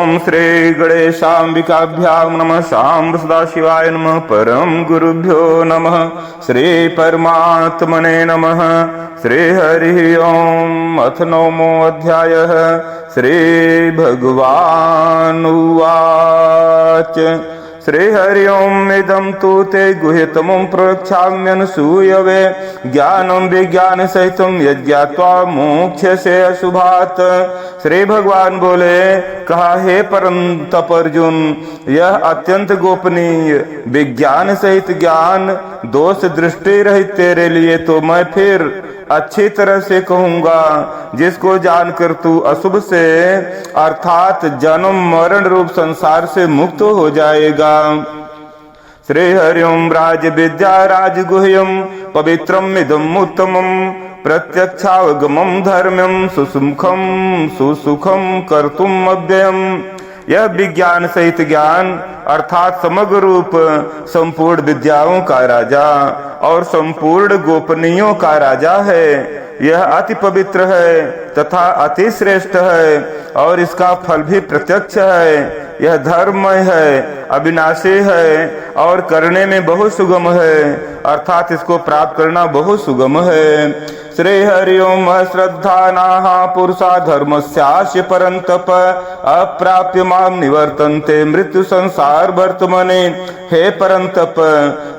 ओम श्री गणेशाम्बिकाभ्यां नमः। शाम्ब सदाशिवाय नमः। परम गुरुभ्यो नमः। श्री परमात्मने नमः। श्री हरि ओम। अथ नवमो अध्यायः। श्री भगवानुवाच। श्री हरि ओम। इदं तु ते गुह्यतमं प्रवक्ष्याम्यनसूयवे ज्ञानं विज्ञान सहितं यज्ञात्वा मोक्ष्यसे अशुभात्। श्री भगवान बोले, कहा हे परम तप अर्जुन, यह अत्यंत गोपनीय विज्ञान सहित ज्ञान दोष दृष्टि रहित तेरे लिए तो मैं फिर अच्छी तरह से कहूंगा, जिसको जानकर तू अशुभ से अर्थात जन्म मरण रूप संसार से मुक्त हो जाएगा। श्री हरि ओम। राज विद्या राजगुह्यम पवित्रम इदम उत्तमम प्रत्यक्षावगमम धर्म्यम सुसुखम कर्तुम अव्ययम। यह विज्ञान सहित ज्ञान अर्थात समग्र रूप संपूर्ण विद्याओं का राजा और संपूर्ण गोपनीयों का राजा है। यह अति पवित्र है तथा अति श्रेष्ठ है और इसका फल भी प्रत्यक्ष है। यह धर्ममय है, अविनाशी है और करने में बहुत सुगम है, अर्थात इसको प्राप्त करना बहुत सुगम है। श्री हरि ओम। श्रद्धानाः पुरुषा धर्मस्यास्य परन्तप अप्राप्य मां निवर्तन्ते मृत्यु संसार वर्तमने। हे परंतप,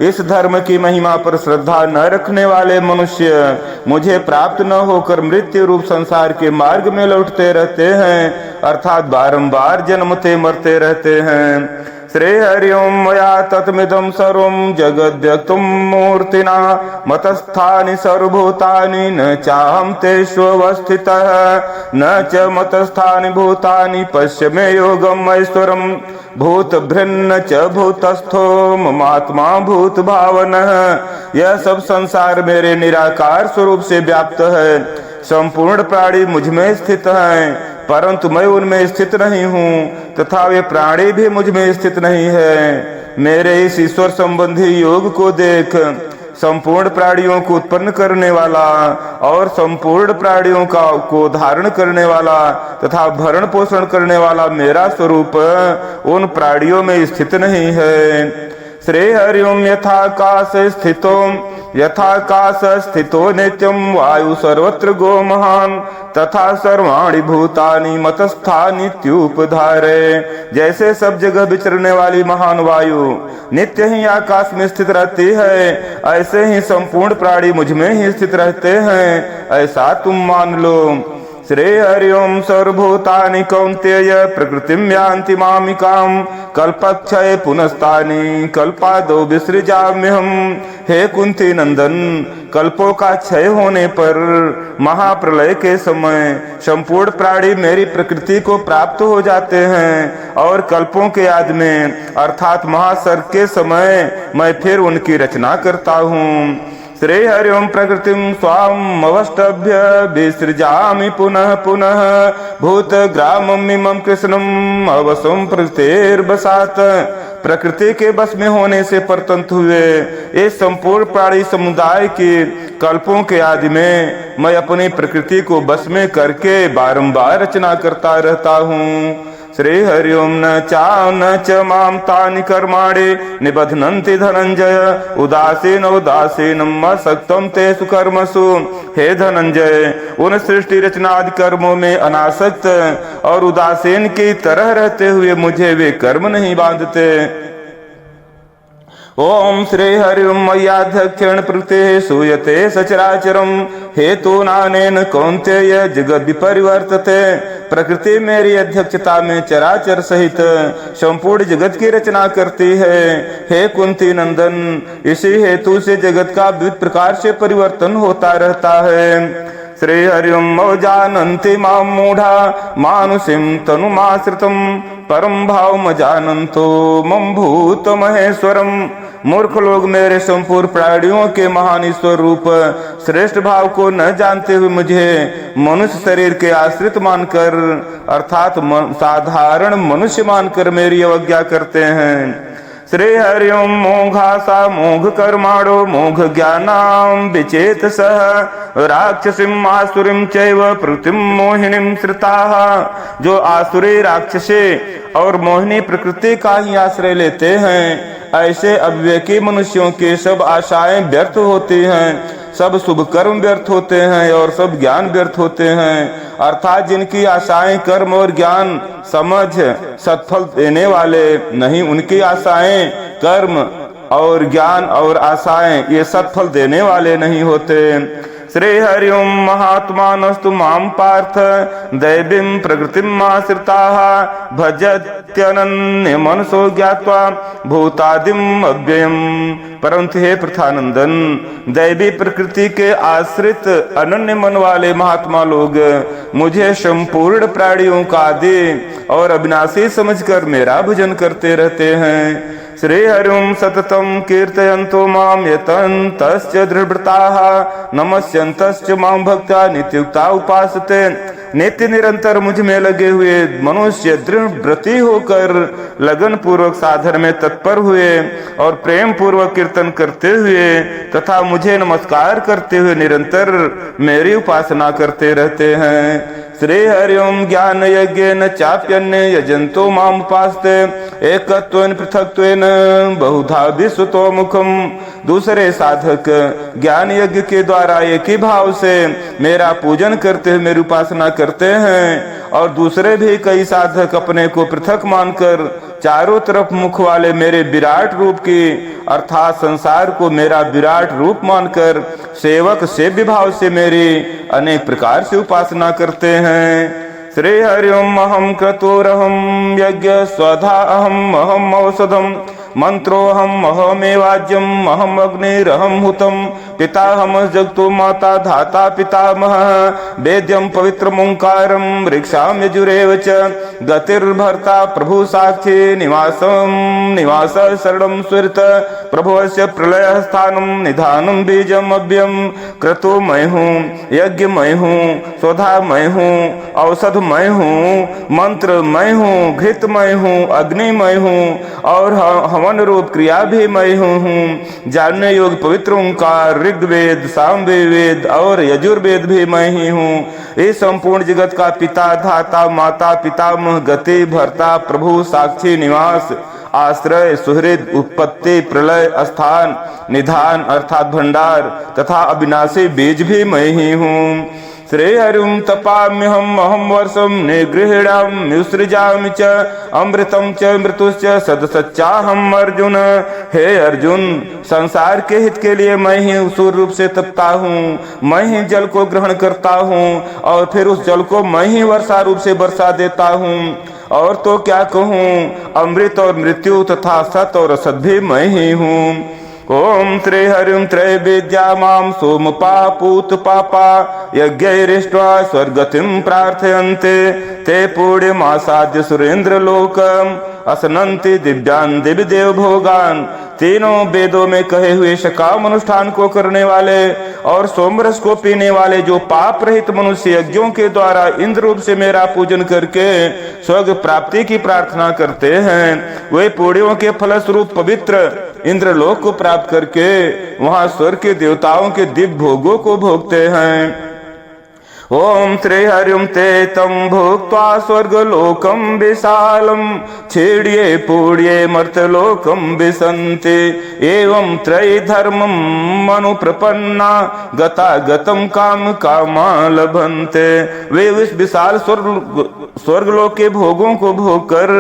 इस धर्म की महिमा पर श्रद्धा न रखने वाले मनुष्य मुझे प्राप्त न होकर मृत्यु रूप संसार के मार्ग में लौटते रहते हैं, अर्थात बारंबार जन्मते मरते रहते हैं। श्री हरि ओम। मया तत्मिदं सर्वं जगद्व्यक्तं मूर्तिना मतस्थानि सर्वभूतानि न चाहं तेष्वस्थितः न च मतस्थानि भूतानि पश्य मे योगम् ऐश्वरम् भूतभृन्न च भूतस्थो ममात्मा भूत भावनः। यह सब संसार मेरे निराकार स्वरूप से व्याप्त है। संपूर्ण प्राणी मुझ में स्थित हैं, परंतु मैं उनमें स्थित नहीं हूँ तथा वे प्राणी भी मुझ में स्थित नहीं है। मेरे इस ईश्वर संबंधी योग को देख, संपूर्ण प्राणियों को उत्पन्न करने वाला और संपूर्ण प्राणियों को धारण करने वाला तथा भरण पोषण करने वाला मेरा स्वरूप उन प्राणियों में स्थित नहीं है। श्री हरि ओम। यथाकाश स्थितो नित्यं वायु सर्वत्र गो महान तथा सर्वाणि भूतानि मतस्थानित्युपधारे। जैसे सब जगह विचरने वाली महान वायु नित्य ही आकाश में स्थित रहती है, ऐसे ही संपूर्ण प्राणी मुझ में ही स्थित रहते हैं, ऐसा तुम मान लो। श्री हरि ओम। सर्वभूतानि कौन्तेय प्रकृतिं यान्ति मामिकां कल्पक्षये पुनस्तानि कल्पादौ विसृजाम्यहम्। हे कुंती नंदन, कल्पों का क्षय होने पर महाप्रलय के समय संपूर्ण प्राणी मेरी प्रकृति को प्राप्त हो जाते हैं और कल्पों के आदि में अर्थात महासर्ग के समय मैं फिर उनकी रचना करता हूँ। श्री हरि ओम। प्रकृतिं स्वाम अवष्टभ्य विसृजामि पुनः पुनः भूतग्रामम् इमं कृष्णम् अवसं प्रकृतिर्वशात्। प्रकृति के बस में होने से परतंत्र हुए इस संपूर्ण प्राणी समुदाय के कल्पों के आदि में मैं अपनी प्रकृति को बस में करके बारंबार रचना करता रहता हूँ। श्री हरि ओम। न च मां तानि कर्माणि निबध्नन्ति धनंजय उदासीनम् असक्तं तेषु कर्मसु। हे धनंजय, उन सृष्टि रचना आदि कर्मों में अनासक्त और उदासीन की तरह रहते हुए मुझे वे कर्म नहीं बांधते। ओम श्री हरि ओम। मय्याध्यक्षेण प्रकृतिः सूयते सचराचरम् हेतूनानेन कौन्तेय जगद् विपरिवर्तते। प्रकृति मेरी अध्यक्षता में चराचर सहित संपूर्ण जगत की रचना करती है। हे कुंती नंदन, इसी हेतु से जगत का विविध प्रकार से परिवर्तन होता रहता है। श्री हरि ओम। जानन्ति मां मूढ़ा मानुषीं तनुमाश्रितं परम भावम जानन्तो मम भूत महेश्वरम। मूर्ख लोग मेरे संपूर्ण प्राणियों के महान ईश्वर रूप श्रेष्ठ भाव को न जानते हुए मुझे मनुष्य शरीर के आश्रित मानकर अर्थात साधारण मनुष्य मानकर मेरी अवज्ञा करते हैं। श्री हरि ओम मोघासा मोघ कर्माणो मोघ ज्ञानाम विचेत सह राक्षसीम आसुरीम चैव प्रकृतिम मोहिनीम श्रिताः। जो आसुरी राक्षसे और मोहिनी प्रकृति का ही आश्रय लेते हैं, ऐसे अविवेकी मनुष्यों की सब आशाएं व्यर्थ होती हैं, सब शुभ कर्म व्यर्थ होते हैं और सब ज्ञान व्यर्थ होते हैं। अर्थात जिनकी आशाएं कर्म और ज्ञान समझ सत्फल देने वाले नहीं, उनकी आशाएं कर्म और ज्ञान और आशाएं ये सत्फल देने वाले नहीं होते। श्री हरि ओम महात्मानस्तु माम पार्थ दैवीं प्रकृतिम आश्रिताः भजत्यनन्य मनसो ज्ञात्वा भूतादिम अव्ययम्। परंतु हे प्रथानंदन, दैवी प्रकृति के आश्रित अनन्य मन वाले महात्मा लोग मुझे संपूर्ण प्राणियों का आदि और अविनाशी समझकर मेरा भजन करते रहते हैं। श्री हरि ओम सततम कीर्तयन्तो माम यतन्तश्च दृढ़व्रताः नमस्यन्तश्च माम भक्त्या नित्युक्ता उपासते। नित्य निरंतर मुझ में लगे हुए मनुष्य दृढ़ व्रती होकर लगन पूर्वक साधन में तत्पर हुए और प्रेम पूर्वक कीर्तन करते हुए तथा मुझे नमस्कार करते हुए निरंतर मेरी उपासना करते रहते हैं। श्री हरि ओम ज्ञान यज्ञेन चाप्यन्य यजन्तो माम उपासते एकत्वेन पृथक्त्वेन बहुधा विश्वतो मुखम। दूसरे साधक ज्ञान यज्ञ के द्वारा एक ही भाव से मेरा पूजन करते हुए मेरी उपासना करते हैं, और दूसरे भी कई साधक अपने को पृथक मानकर चारों तरफ मुख वाले मेरे विराट रूप की अर्थात संसार को मेरा विराट रूप मानकर सेवक सेव्य भाव से मेरी अनेक प्रकार से उपासना करते हैं। श्री हरि ओम अहम क्रतुरहम यज्ञ स्वधा अहम औषधम मंत्रोहम अहमेवाज्यम अहम अग्निरहम हुतम पिताहम जगतो माता धाता पितामह वेद्यम पवित्रम ओंकारम ऋक्षाम यजुरेव च गतिर्भर्ता प्रभु साक्षी निवास शरणम स्विरत प्रभुस्य प्रलय स्थानम निधानम बीजम अव्यम क्रतु मैं हूँ, यज्ञ मैं हूँ, स्वधा मैं हूँ, औषध मैं हूँ, मंत्र मैं हूँ, घृत मैं हूँ, अग्नि मैं हूँ और हवन रूप क्रिया भी मैं हूँ। जानने योग पवित्र ओंकार ऋग्वेद सामवेद और यजुर्वेद भी मैं ही हूँ। इस संपूर्ण जगत का पिता धाता माता पितामह गति भर्ता प्रभु साक्षी निवास आश्रय सुहृद उत्पत्ति प्रलय स्थान निधान अर्थात भंडार तथा अविनाशी बीज भी मैं ही हूँ। श्री हरिम तपाम्यहम अहम वर्षम निगृहीणामि सृजामि च अमृतम च मृतुश्च सदसच्चाहम अर्जुन। हे अर्जुन, संसार के हित के लिए मैं ही सूर्य रूप से तपता हूँ, मैं ही जल को ग्रहण करता हूँ और फिर उस जल को मैं ही वर्षा रूप से बरसा देता हूँ। और तो क्या कहूँ, अमृत और मृत्यु तथा सत और असत भी मैं ही हूँ। ओम श्री हरिम त्रय विद्या माम सोमपा पूत पापा यज्ञैरिष्ट्वा स्वर्गतिम प्रार्थयन्ते ते पूर्णमासाद्य सुरेंद्र लोकम असनन्ति दिव्यान दिव्य देव भोगान। तीनों वेदों में कहे हुए सकाम अनुष्ठान को करने वाले और सोमरस को पीने वाले जो पाप रहित मनुष्य यज्ञों के द्वारा इंद्र रूप से मेरा पूजन करके स्वर्ग प्राप्ति की प्रार्थना करते हैं, वे पुण्यों के फलस्वरूप पवित्र इंद्रलोक को प्राप्त करके वहां स्वर्ग के देवताओं के दिव्य भोगों को भोगते हैं। ओम श्री हरिम ते तम भुक्त्वा स्वर्गलोकम विशालम छेड़िये पूड़िये मर्त्यलोकम विसन्ति एवं त्रय धर्मम मनु प्रपन्ना गता गतम काम कामा लभन्ते। वे उस विशाल स्वर्गलोक के भोगों को भोग कर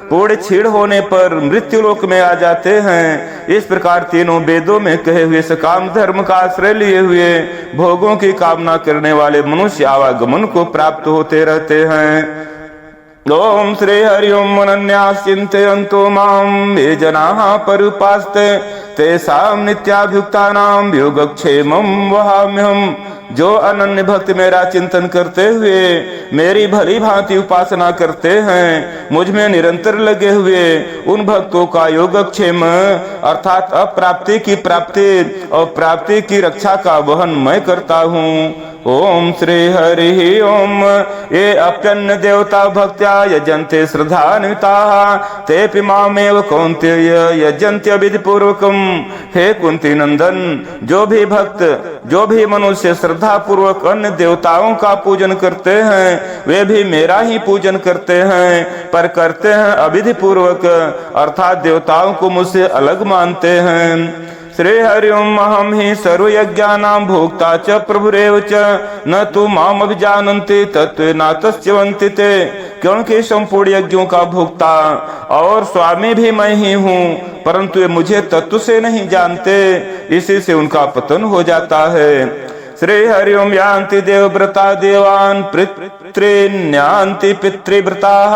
पूर्ण छीड़ होने पर मृत्युलोक में आ जाते हैं। इस प्रकार तीनों वेदों में कहे हुए सकाम धर्म का आश्रय लिए हुए भोगों की कामना करने वाले मनुष्य आवागमन को प्राप्त होते रहते हैं। ओम श्री हरि ओम अनन्यास चिंतयन्तो माम ये जनाः परुपास्ते तेषां नित्याभियुक्तानां योगक्षेमं वहाम्यहम्। जो अनन्य भक्त मेरा चिंतन करते हुए मेरी भली भांति उपासना करते हैं, मुझ में निरंतर लगे हुए उन भक्तों का योगक्षेम अर्थात अप्राप्ति की प्राप्ति और प्राप्ति की रक्षा का वहन मैं करता हूँ। ओम श्री हरि ओम। ये अप्यन्न देवता भक्त्या यजन्ते श्रद्धान्विताः तेऽपि मामेव कौन्तेय यजन्त्य विधि पूर्वकम। हे कुंती नंदन, जो भी भक्त, जो भी मनुष्य श्रद्धा पूर्वक अन्य देवताओं का पूजन करते हैं वे भी मेरा ही पूजन करते हैं, पर करते हैं अविधि पूर्वक, अर्थात देवताओं को मुझसे अलग मानते हैं। श्री हरि ओम। अहम ही सर्वयज्ञानां भोक्ता च प्रभुरेव च न तु माम अभिजानन्ति तत्त्वेनातस्यवन्ति ते। क्योंकि संपूर्ण यज्ञों का भोक्ता और स्वामी भी मैं ही हूँ, परंतु ये मुझे तत्व से नहीं जानते, इसी से उनका पतन हो जाता है। श्री हरि ओम। यान्ति देवव्रता देवान् पितॄन्यान्ति पितृव्रताः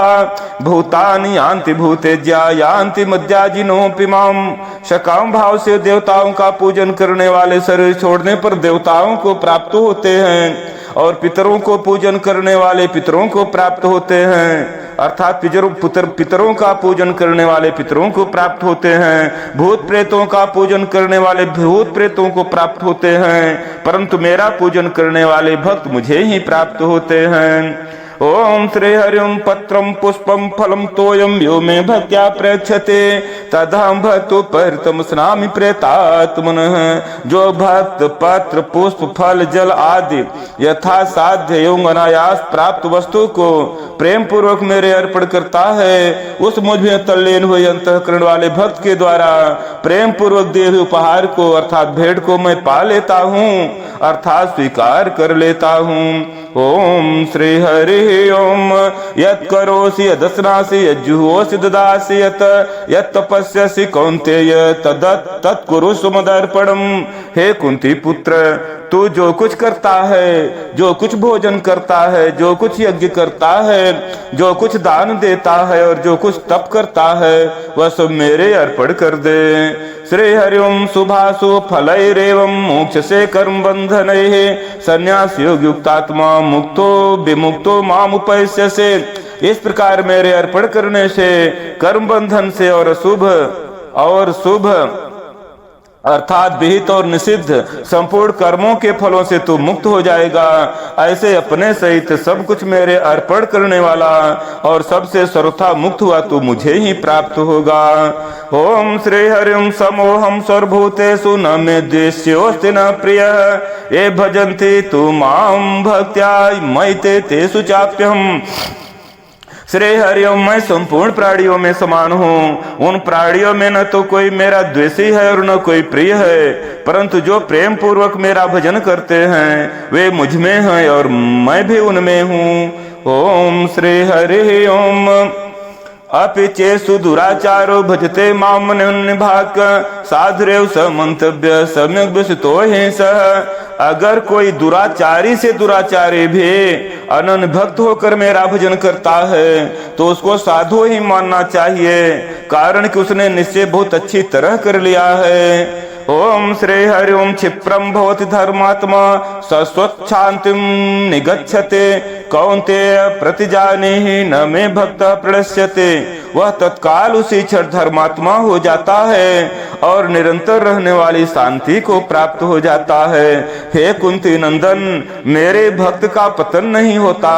भूतानि यान्ति भूतेज्या यान्ति मद्याजिनोऽपि माम्। सकाम भाव से देवताओं का पूजन करने वाले शरीर छोड़ने पर देवताओं को प्राप्त होते हैं, और पितरों को पूजन करने वाले पितरों को प्राप्त होते हैं, अर्थात पितरों का पूजन करने वाले पितरों को प्राप्त होते हैं। भूत प्रेतों का पूजन करने वाले भूत प्रेतों को प्राप्त होते हैं, परंतु मेरा पूजन करने वाले भक्त मुझे ही प्राप्त होते हैं। ओम श्री हरि ओम। पत्रम पुष्पम फलम तोयम यो मे भक्त्या प्रेक्षते तदहं भक्तो परितम स्नामि प्रेतात्मनः। जो भक्त पत्र पुष्प फल जल आदि यथा साध्य एवं अनायास प्राप्त वस्तु को प्रेम पूर्वक मेरे अर्पण करता है, उस मुझ में तल्लीन हुए अंतःकरण वाले भक्त के द्वारा प्रेम पूर्वक दिए हुए उपहार को अर्थात भेंट को मैं पा लेता हूँ, अर्थात स्वीकार कर लेता हूँ। ओम श्री हरि ओम। यत् करोसि यदस्नासि यज्जुहोसि ददासि यत् तपस्यसि कौन्तेय तत्कुरुष्व मदर्पणम्। हे कुंती पुत्र, तू जो कुछ करता है, जो कुछ भोजन करता है, जो कुछ यज्ञ करता है, जो कुछ दान देता है और जो कुछ तप करता है, वह सब मेरे अर्पण कर दे। श्री हरि ओम। शुभाशु फलैरेवं मोक्ष से कर्म बंधनैः संन्यास योग युक्तात्मा मुक्तो विमुक्तो माम उपैस्यसे। इस प्रकार मेरे अर्पण करने से कर्म बंधन से और शुभ अर्थात विहित और निषिद्ध संपूर्ण कर्मों के फलों से तू मुक्त हो जाएगा। ऐसे अपने सहित सब कुछ मेरे अर्पण करने वाला और सबसे सर्वथा मुक्त हुआ तू मुझे ही प्राप्त होगा। ओम श्री हरि ओम। समोहम सर्वभूतेषु न मे द्वेष्योऽस्ति न प्रियः ये भजन्ति तु मां भक्त्या मयि तेषु चाप्यहम्। श्री हरि ओम। मैं संपूर्ण प्राणियों में समान हूँ, उन प्राणियों में न तो कोई मेरा द्वेषी है और न कोई प्रिय है, परंतु जो प्रेम पूर्वक मेरा भजन करते हैं वे मुझ में हैं और मैं भी उनमें हूँ। ओम श्री हरि ओम। अपि चेषु दुराचारो भजते माम निभाक साधुरेव समंतव्य सम्यक व्यसितो हि सः। अगर कोई दुराचारी से दुराचारी भी अनन्य भक्त होकर मेरा भजन करता है तो उसको साधु ही मानना चाहिए, कारण कि उसने निश्चय बहुत अच्छी तरह कर लिया है। ओम श्री हरि ओम। क्षिप्रम भवति धर्मात्मा सस्वच्छान्तिं निगच्छते कौन्तेय प्रतिजानीहि न मे भक्तः प्रणश्यते। वह तत्काल उसी क्षण धर्मात्मा हो जाता है और निरंतर रहने वाली शांति को प्राप्त हो जाता है। हे कुंती नंदन, मेरे भक्त का पतन नहीं होता,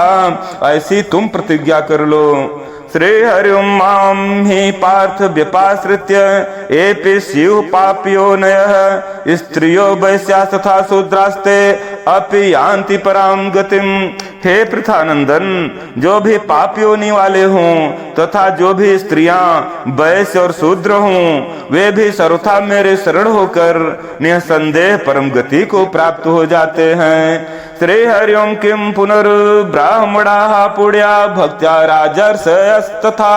ऐसी तुम प्रतिज्ञा कर लो। श्री हरि ओम। मां हि पार्थ व्यपाश्रित्य एपि स्युः पापयोनयः स्त्रियो वैश्याः तथा शूद्रास्ते अपि यान्ति परां गतिम्। हे पृथानंदन, जो भी पाप योनि वाले हों तथा जो भी स्त्रियां वैश्य और शूद्र हों वे भी सर्वथा मेरे शरण होकर निसंदेह परम गति को प्राप्त हो जाते हैं। श्री हरि ओम। किम पुनर्ब्राह्मणाः पुण्या भक्त्या राजर्षयस्तथा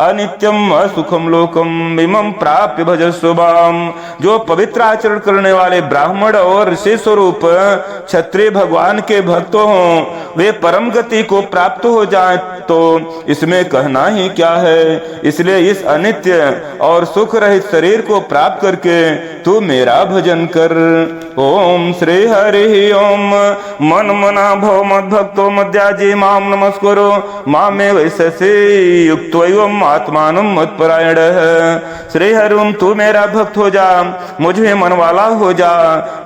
अनित्यम असुखम लोकम इमं प्राप्य भजस्व माम्। जो पवित्र आचरण करने वाले ब्राह्मण और ऋषि स्वरूप क्षत्रिय भगवान के भक्त हों वे परम गति को प्राप्त हो जाएं तो इसमें कहना ही क्या है। इसलिए इस अनित्य और सुख रहित शरीर को प्राप्त करके तू मेरा भजन कर। ओम श्री हरि ओम। मन मना भव मद भक्तो मद्याजी माम नमस्कुरु मामे वैसे युक्तोयम आत्मानं मत्परायण। श्री हरि ओम, तू मेरा भक्त हो जा, मुझे मन वाला हो जा,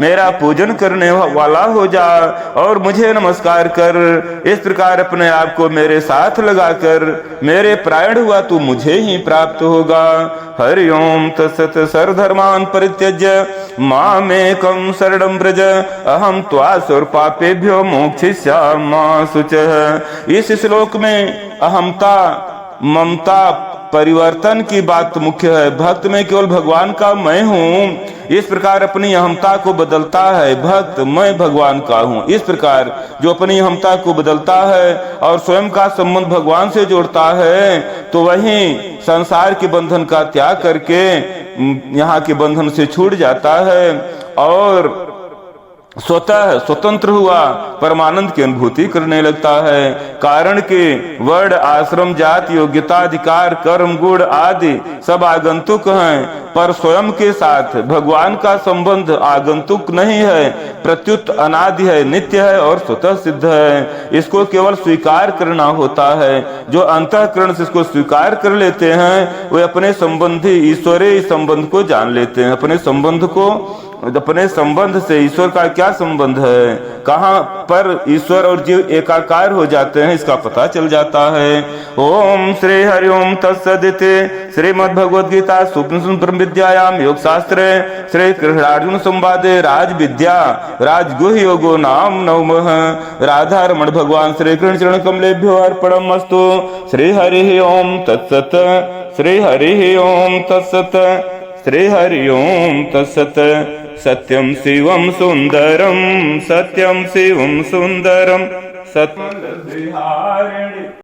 मेरा पूजन करने वाला हो जा और मुझे नमस्कार कर। इस प्रकार अपने आप को मेरे साथ लगाकर मेरे प्रायण हुआ तू मुझे ही प्राप्त होगा। हरि ओम तत्सत। सर्वधर्मान् परित्यज्य मामेकं शरणं व्रज अहं त्वा सर्वपापेभ्यो मोक्षयिष्यामि शुचः। इस श्लोक में अहमता ममता परिवर्तन की बात मुख्य है। भक्त में केवल भगवान का मैं हूँ, इस प्रकार अपनी अहमता को बदलता है। भक्त मैं भगवान का हूँ, इस प्रकार जो अपनी अहमता को बदलता है और स्वयं का संबंध भगवान से जोड़ता है तो वही संसार के बंधन का त्याग करके यहाँ के बंधन से छूट जाता है और स्वतः स्वतंत्र हुआ परमानंद की अनुभूति करने लगता है। कारण के वर्ण आश्रम जाति योग्यता अधिकार कर्म गुण आदि सब आगंतुक हैं, पर स्वयं के साथ भगवान का संबंध आगंतुक नहीं है, प्रत्युत अनादि है, नित्य है और स्वतः सिद्ध है। इसको केवल स्वीकार करना होता है। जो अंतःकरण से इसको स्वीकार कर लेते हैं वे अपने संबंधी ईश्वरीय संबंध को जान लेते हैं। अपने संबंध से ईश्वर का क्या संबंध है, कहाँ पर ईश्वर और जीव एकाकार हो जाते हैं, इसका पता चल जाता है। ओम श्री हरि ओम तत्सदिति। श्रीमद् भगवद गीता सूक्ष्म विद्यायाम योग शास्त्रे श्री कृष्णार्जुन संवादे राज विद्या राजगुह्य योगो नाम नवमः। राधा रमण भगवान श्री कृष्ण चरण कमलेभ्यो अर्पणमस्तु। श्री हरि ओम तत्सत। श्री हरि ओम तत्सत। श्री हरि ओम तत्सत। सत्यं शिवं सुंदरं सत्यं शिवं सुंदरं सत्यं